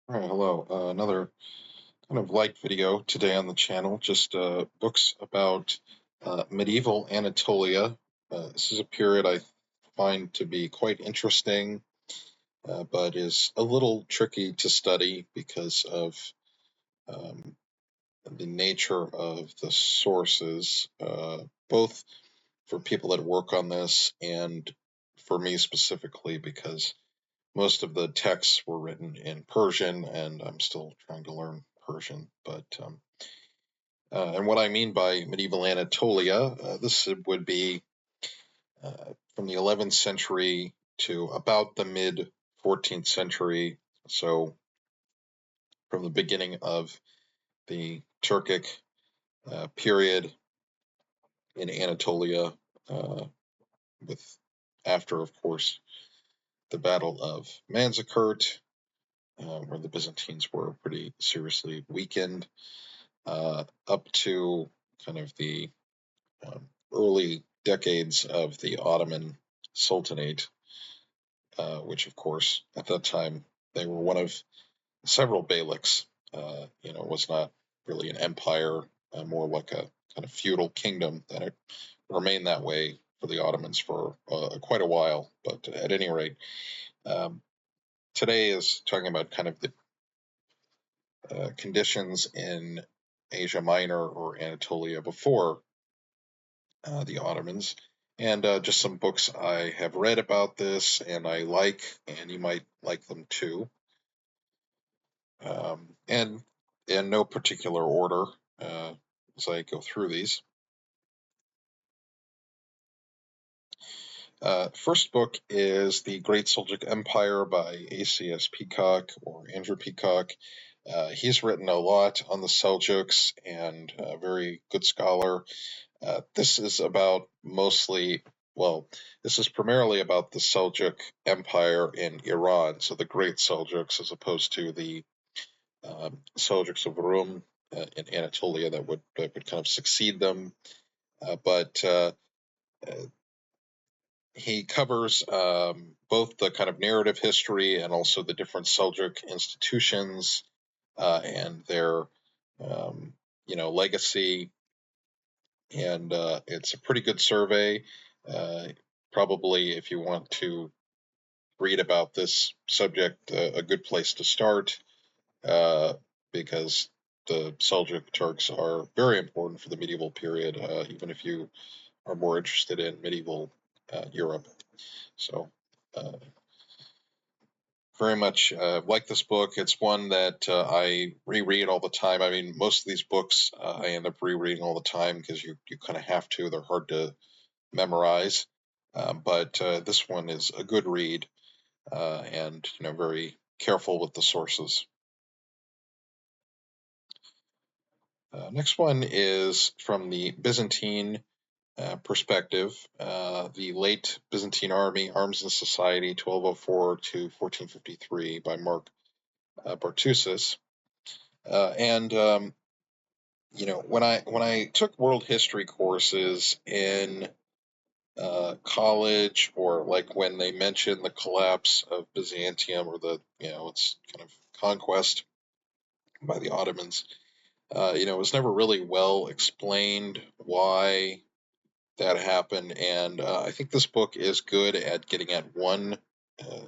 All right, hello. Another kind of light video today on the channel, just books about medieval Anatolia. This is a period I find to be quite interesting, but is a little tricky to study because of um, the nature of the sources, both for people that work on this and for me specifically, because most of the texts were written in Persian, and I'm still trying to learn Persian. And what I mean by medieval Anatolia, this would be from the 11th century to about the mid 14th century. So from the beginning of the Turkic period in Anatolia, uh, with after, of course, the Battle of Manzikert, where the Byzantines were pretty seriously weakened, up to kind of the early decades of the Ottoman Sultanate, which, of course, at that time they were one of several beyliks. Was not really an empire, more like a kind of feudal kingdom, and it remained that way for the Ottomans for quite a while. But at any rate, um, today is talking about kind of the conditions in Asia Minor or Anatolia before the Ottomans, and just some books I have read about this and I like, and you might like them too. And in no particular order as I go through these. First book is The Great Seljuk Empire by A.C.S. Peacock or Andrew Peacock. He's written a lot on the Seljuks and a very good scholar. This is about this is primarily about the Seljuk Empire in Iran, so the Great Seljuks, as opposed to the Seljuks of Rum in Anatolia that would kind of succeed them. But he covers both the kind of narrative history and also the different Seljuk institutions and their legacy, and it's a pretty good survey. Uh, Probably, if you want to read about this subject, a good place to start, uh, because the Seljuk Turks are very important for the medieval period, even if you are more interested in medieval Europe. So, uh, very much like this book. It's one that I reread all the time. I mean, most of these books I end up rereading all the time because you kind of have to. They're hard to memorize. But this one is a good read, and very careful with the sources. Next one is from the Byzantine perspective, the late Byzantine Army, Arms and Society, 1204 to 1453 by Mark Bartusis. And when I took world history courses in college, or like when they mention the collapse of Byzantium or its kind of conquest by the Ottomans, it was never really well explained why that happened. And I think this book is good at getting at one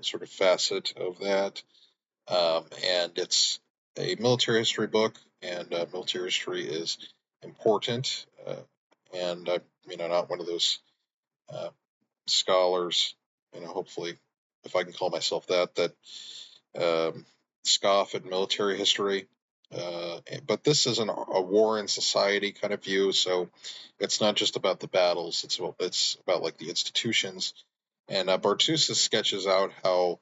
sort of facet of that. And it's a military history book, and military history is important. And I'm, not one of those uh, scholars, hopefully, if I can call myself that um, scoff at military history. But this is a war in society kind of view, so it's not just about the battles. It's about like the institutions. And Bartusis sketches out how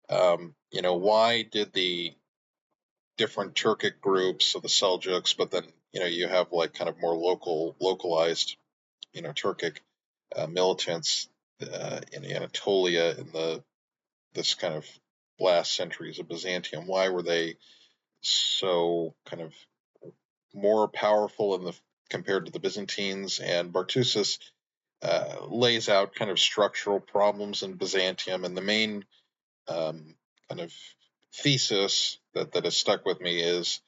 why did the different Turkic groups, so the Seljuks, but then you have like kind of more localized Turkic militants in Anatolia in this kind of last centuries of Byzantium. Why were they so kind of more powerful compared to the Byzantines? And Bartusis lays out kind of structural problems in Byzantium, and the main kind of thesis that has stuck with me is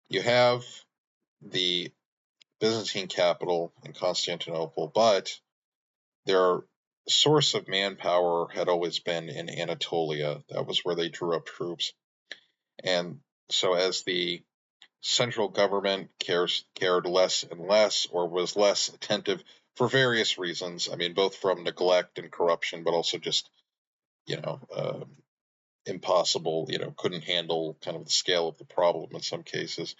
you have the Byzantine capital in Constantinople, but their source of manpower had always been in Anatolia. That was where they drew up troops. And so as the central government cared less and less, or was less attentive for various reasons. I mean, both from neglect and corruption, but also just, you know, impossible, couldn't handle kind of the scale of the problem in some cases.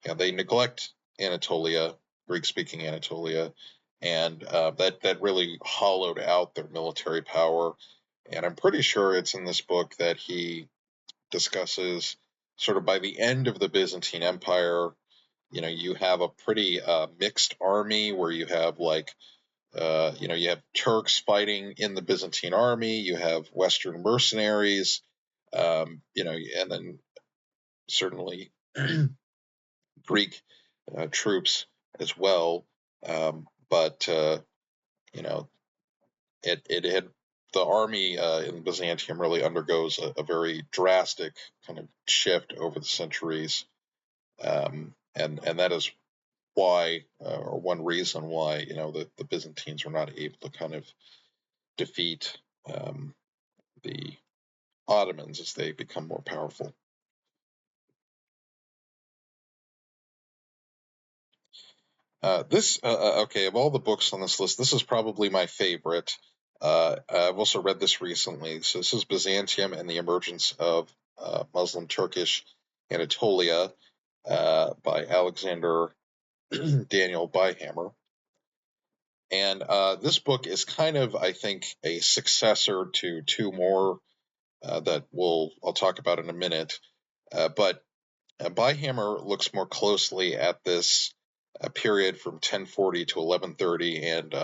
Yeah, they neglect Anatolia, Greek-speaking Anatolia, and that really hollowed out their military power. And I'm pretty sure it's in this book that he discusses sort of by the end of the Byzantine Empire, you have a pretty mixed army where you have you have Turks fighting in the Byzantine army, you have Western mercenaries, and then certainly Greek troops as well. But it had the army in Byzantium really undergoes a very drastic kind of shift over the centuries, and that is why, or one reason why, the Byzantines were not able to kind of defeat the Ottomans as they become more powerful. Okay, of all the books on this list, this is probably my favorite. I've also read this recently. So this is Byzantium and the Emergence of Muslim Turkish Anatolia by Alexander Daniel Byhammer. And this book is kind of, I think, a successor to two more that I'll talk about in a minute. But Byhammer looks more closely at this period from 1040 to 1130, and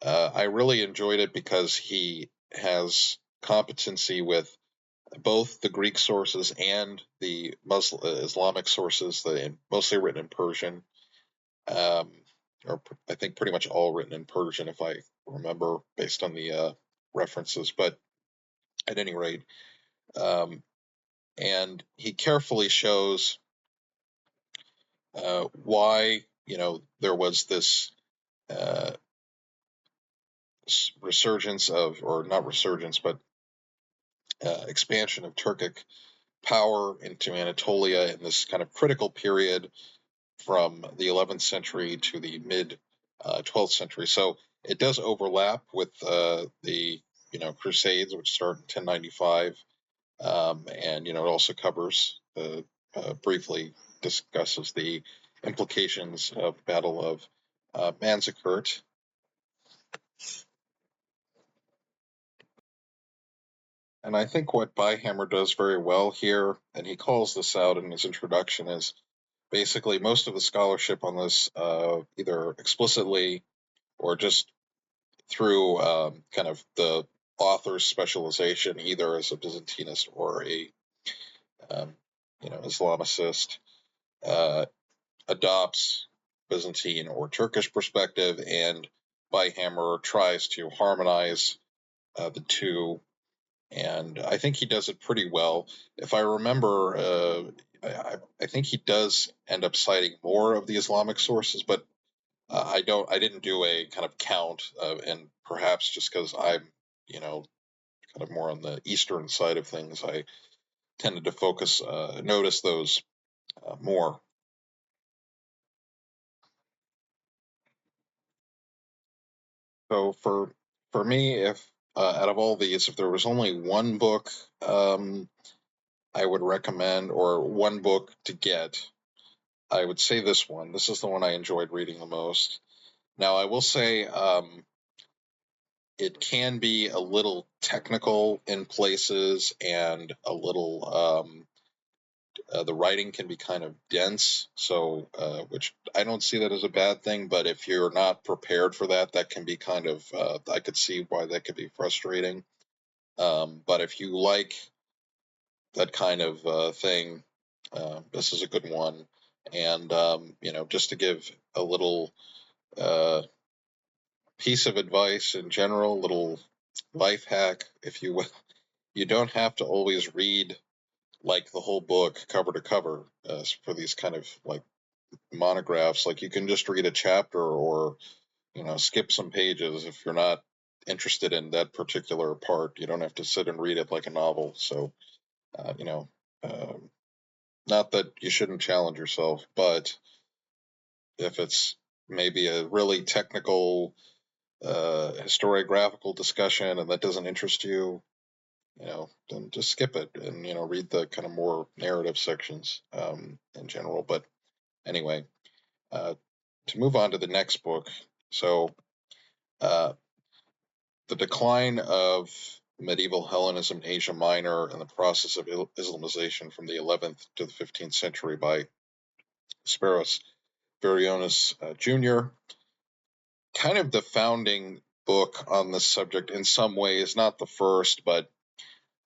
I really enjoyed it because he has competency with both the Greek sources and the Islamic sources, mostly written in Persian, um, or I think pretty much all written in Persian, if I remember, based on the references. But at any rate, um, and he carefully shows why there was this uh, resurgence of, or not resurgence, but expansion of Turkic power into Anatolia in this kind of critical period from the 11th century to the mid 12th century. So it does overlap with the Crusades, which start in 1095, and it also covers briefly discusses the implications of the Battle of Manzikert. And I think what Byhammer does very well here, and he calls this out in his introduction, is basically most of the scholarship on this, either explicitly or just through kind of the author's specialization, either as a Byzantinist or a um, Islamicist, uh, adopts Byzantine or Turkish perspective, and Byhammer tries to harmonize the two, and I think he does it pretty well. If I remember, I think he does end up citing more of the Islamic sources, but I didn't do a kind of count, and perhaps just because I'm, kind of more on the Eastern side of things, I tended to notice those more. So for me, if out of all these, if there was only one book I would recommend, or one book to get, I would say this one. This is the one I enjoyed reading the most. Now, I will say it can be a little technical in places, and a little the writing can be kind of dense. So, which I don't see that as a bad thing, but if you're not prepared for that, that can be kind of I could see why that could be frustrating. But if you like that kind of thing, this is a good one. And just to give a little uh, piece of advice in general, little life hack, if you will. You don't have to always read like the whole book cover to cover for these kind of like monographs. Like you can just read a chapter or skip some pages if you're not interested in that particular part. You don't have to sit and read it like a novel. So uh, you know, um, not that you shouldn't challenge yourself, but if it's maybe a really technical historiographical discussion and that doesn't interest you, then just skip it and read the kind of more narrative sections in general. But anyway, uh, to move on to the next book, so uh, the decline of medieval Hellenism in Asia Minor and the process of Islamization from the 11th to the 15th century by Spiros Virionis Jr. Kind of the founding book on this subject in some ways, not the first, but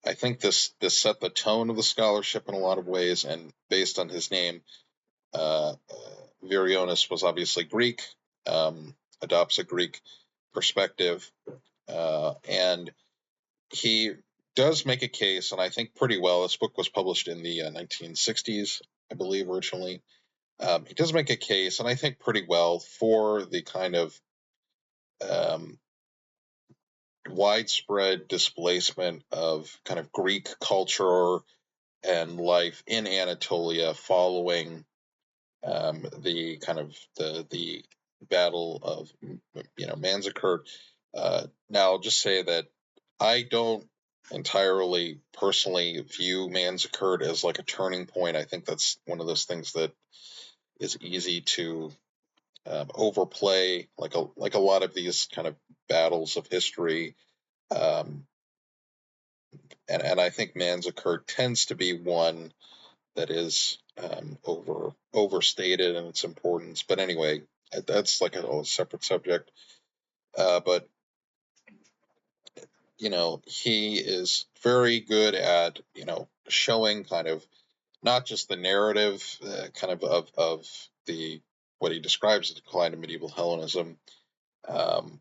I think this set the tone of the scholarship in a lot of ways, and based on his name, Virionis was obviously Greek, adopts a Greek perspective, and he does make a case, and I think pretty well. This book was published in the 1960s, I believe, originally. He does make a case, and I think pretty well, for the kind of um, widespread displacement of kind of Greek culture and life in Anatolia following the kind of the Battle of Manzikert. Now, I'll just say that I don't entirely personally view Manzikert as like a turning point. I think that's one of those things that is easy to overplay, like a lot of these kind of battles of history. Um, and I think Manzikert tends to be one that is overstated in its importance. But anyway, that's like a separate subject. But he is very good at showing kind of not just the narrative kind of the what he describes as the decline of medieval Hellenism, um,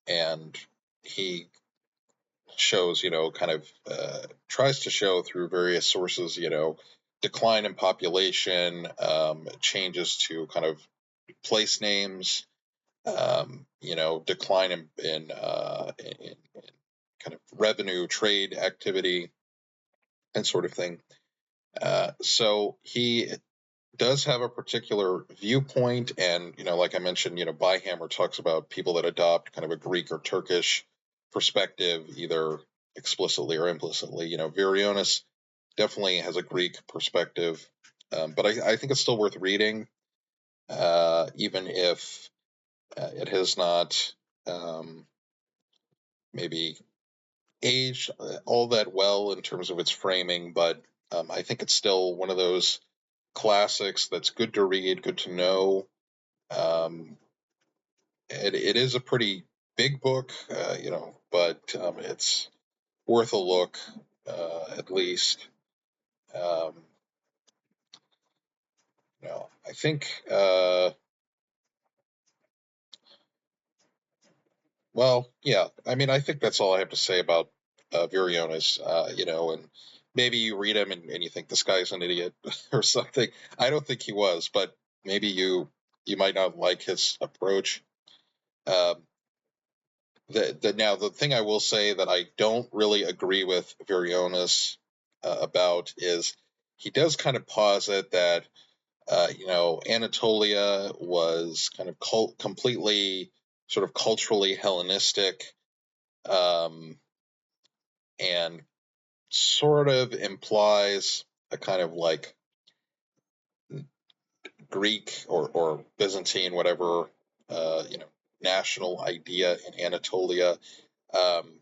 and he shows kind of tries to show through various sources decline in population, changes to kind of place names, decline in kind of revenue, trade activity, and sort of thing. So he does have a particular viewpoint, and like I mentioned, Byhammer talks about people that adopt kind of a Greek or Turkish perspective, either explicitly or implicitly. Virionis definitely has a Greek perspective, but I think it's still worth reading, even if it has not maybe aged all that well in terms of its framing. But I think it's still one of those classics that's good to read, good to know. Um, it is a pretty big book, but it's worth a look, at least. Um, I think, well, yeah, I mean, I think that's all I have to say about Virionis, and maybe you read him and you think this guy's an idiot or something. I don't think he was, but maybe you might not like his approach. Um, now the thing I will say that I don't really agree with Virionis about is he does kind of posit that Anatolia was kind of completely sort of culturally Hellenistic, um, and sort of implies a kind of like Greek or Byzantine, whatever, national idea in Anatolia. Um,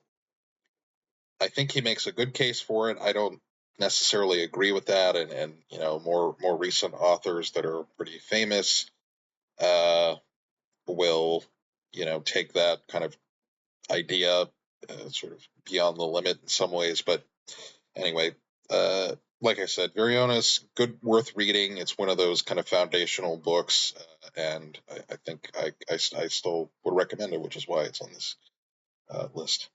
I think he makes a good case for it. I don't necessarily agree with that, and more recent authors that are pretty famous uh, will take that kind of idea sort of beyond the limit in some ways. But anyway, like I said, Virionis, good, worth reading. It's one of those kind of foundational books, and I think I still would recommend it, which is why it's on this list.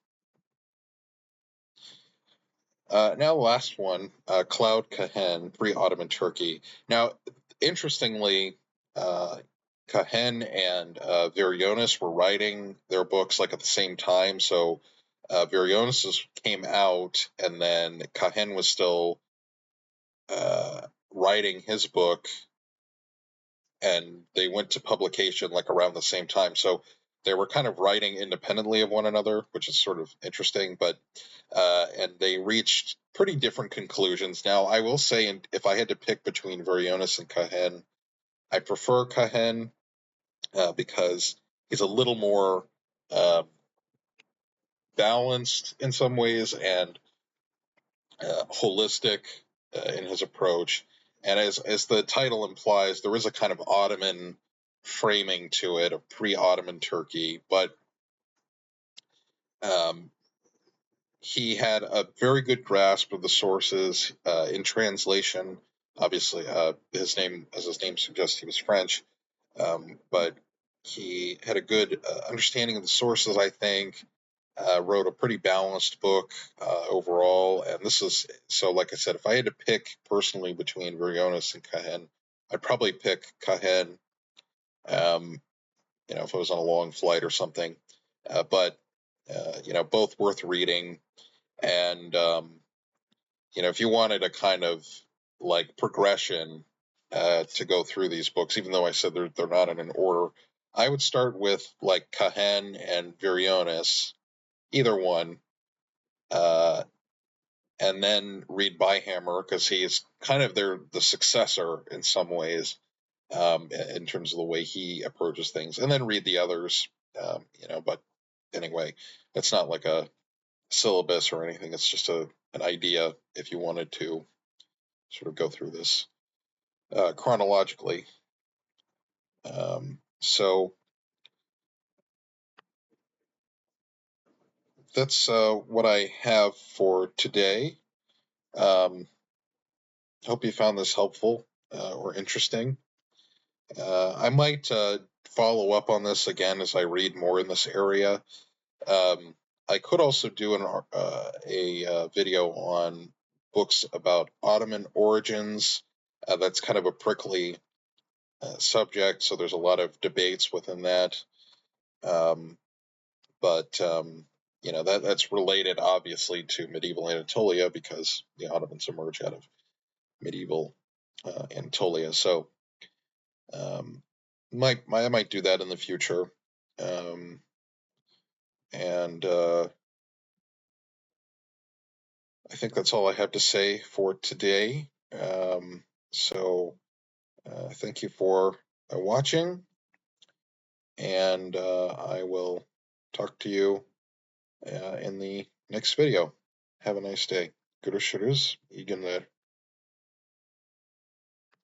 Now, the last one, Cloud Cahen, pre-Ottoman Turkey. Now, interestingly, uh, Cahen and Varionis were writing their books like at the same time. So Varionis came out, and then Cahen was still writing his book, and they went to publication like around the same time. So they were kind of writing independently of one another, which is sort of interesting. But and they reached pretty different conclusions. Now, I will say, if I had to pick between Varionis and Cahen, I prefer Cahen because he's a little more uh, balanced in some ways and holistic in his approach. And as the title implies, there is a kind of Ottoman framing to it, a pre-Ottoman Turkey, but um, he had a very good grasp of the sources in translation. Obviously, his name, as his name suggests, he was French, but he had a good understanding of the sources, I think. Wrote a pretty balanced book overall, and this is so. Like I said, if I had to pick personally between Virionis and Cahen, I'd probably pick Cahen. Um, if I was on a long flight or something, but both worth reading. And if you wanted a kind of like progression to go through these books, even though I said they're not in an order, I would start with like Cahen and Virionis, either one, uh, and then read Byhammer because he's kind of the successor in some ways in terms of the way he approaches things, and then read the others. But anyway, it's not like a syllabus or anything. It's just an idea if you wanted to sort of go through this chronologically. So that's what I have for today. Hope you found this helpful or interesting. I might follow up on this again as I read more in this area. Um, I could also do a video on books about Ottoman origins. That's kind of a prickly subject, so there's a lot of debates within that. But that's related obviously to medieval Anatolia because the Ottomans emerge out of medieval Anatolia. So I might do that in the future. Um, and I think that's all I have to say for today. So thank you for watching, and I will talk to you in the next video. Have a nice day. Görüşürüz. İyi günler.